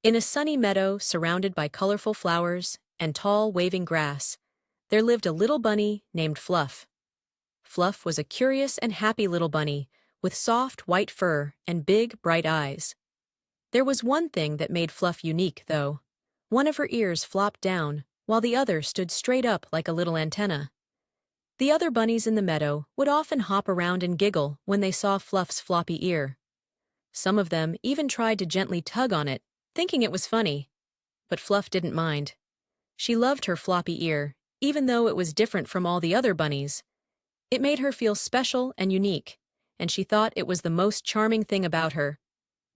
In a sunny meadow surrounded by colorful flowers and tall, waving grass, there lived a little bunny named Fluff. Fluff was a curious and happy little bunny with soft, white fur and big, bright eyes. There was one thing that made Fluff unique, though. One of her ears flopped down, while the other stood straight up like a little antenna. The other bunnies in the meadow would often hop around and giggle when they saw Fluff's floppy ear. Some of them even tried to gently tug on it, thinking it was funny. But Fluff didn't mind. She loved her floppy ear, even though it was different from all the other bunnies. It made her feel special and unique, and she thought it was the most charming thing about her.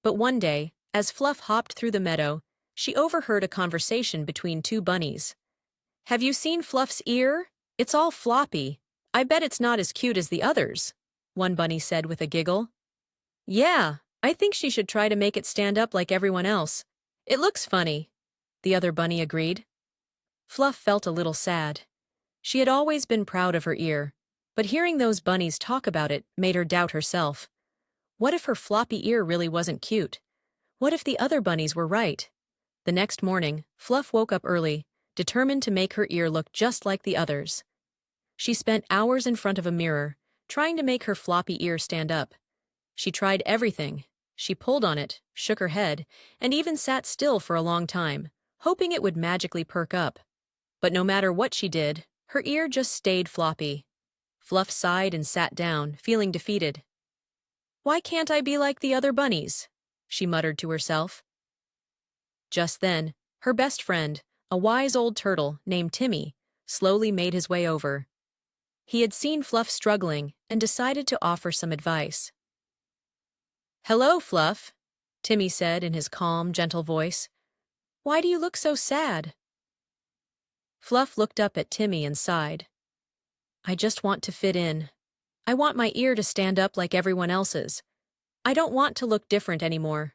But one day, as Fluff hopped through the meadow, she overheard a conversation between two bunnies. "Have you seen Fluff's ear? It's all floppy. I bet it's not as cute as the others," one bunny said with a giggle. "Yeah, I think she should try to make it stand up like everyone else. It looks funny," the other bunny agreed. Fluff felt a little sad. She had always been proud of her ear, but hearing those bunnies talk about it made her doubt herself. What if her floppy ear really wasn't cute? What if the other bunnies were right? The next morning, Fluff woke up early, determined to make her ear look just like the others. She spent hours in front of a mirror, trying to make her floppy ear stand up. She tried everything. She pulled on it, shook her head, and even sat still for a long time, hoping it would magically perk up. But no matter what she did, her ear just stayed floppy. Fluff sighed and sat down, feeling defeated. "Why can't I be like the other bunnies?" she muttered to herself. Just then, her best friend, a wise old turtle named Timmy, slowly made his way over. He had seen Fluff struggling and decided to offer some advice. "Hello, Fluff," Timmy said in his calm, gentle voice. "Why do you look so sad?" Fluff looked up at Timmy and sighed. "I just want to fit in. I want my ear to stand up like everyone else's. I don't want to look different anymore."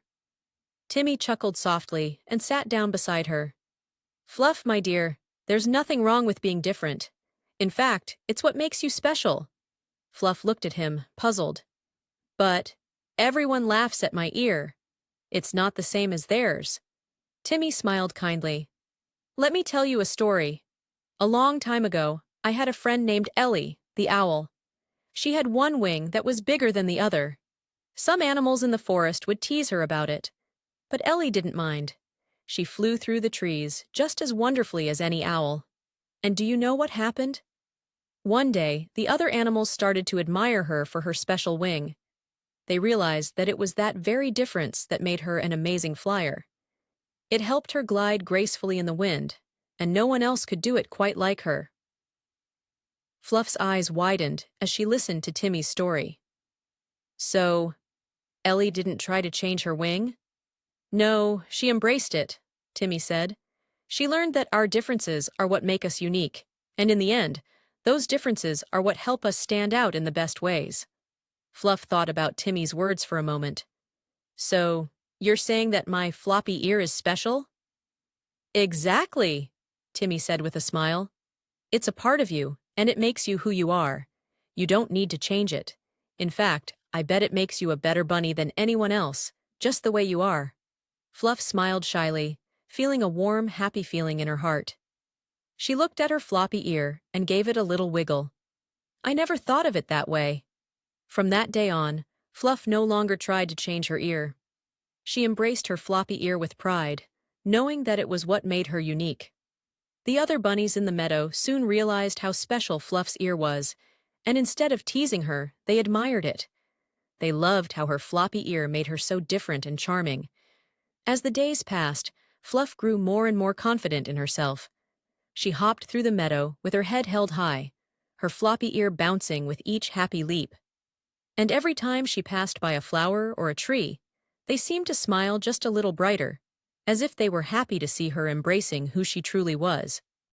Timmy chuckled softly and sat down beside her. "Fluff, my dear, there's nothing wrong with being different. In fact, it's what makes you special." Fluff looked at him, puzzled. "But everyone laughs at my ear. It's not the same as theirs." Timmy smiled kindly. "Let me tell you a story. A long time ago, I had a friend named Ellie, the owl. She had one wing that was bigger than the other. Some animals in the forest would tease her about it, but Ellie didn't mind. She flew through the trees just as wonderfully as any owl. And do you know what happened? One day, the other animals started to admire her for her special wing. They realized that it was that very difference that made her an amazing flyer. It helped her glide gracefully in the wind, and no one else could do it quite like her." Fluff's eyes widened as she listened to Timmy's story. "So, Ellie didn't try to change her wing?" "No, she embraced it," Timmy said. "She learned that our differences are what make us unique, and in the end, those differences are what help us stand out in the best ways." Fluff thought about Timmy's words for a moment. "So, you're saying that my floppy ear is special?" "Exactly," Timmy said with a smile. "It's a part of you, and it makes you who you are. You don't need to change it. In fact, I bet it makes you a better bunny than anyone else, just the way you are." Fluff smiled shyly, feeling a warm, happy feeling in her heart. She looked at her floppy ear and gave it a little wiggle. "I never thought of it that way." From that day on, Fluff no longer tried to change her ear. She embraced her floppy ear with pride, knowing that it was what made her unique. The other bunnies in the meadow soon realized how special Fluff's ear was, and instead of teasing her, they admired it. They loved how her floppy ear made her so different and charming. As the days passed, Fluff grew more and more confident in herself. She hopped through the meadow with her head held high, her floppy ear bouncing with each happy leap. And every time she passed by a flower or a tree, they seemed to smile just a little brighter, as if they were happy to see her embracing who she truly was.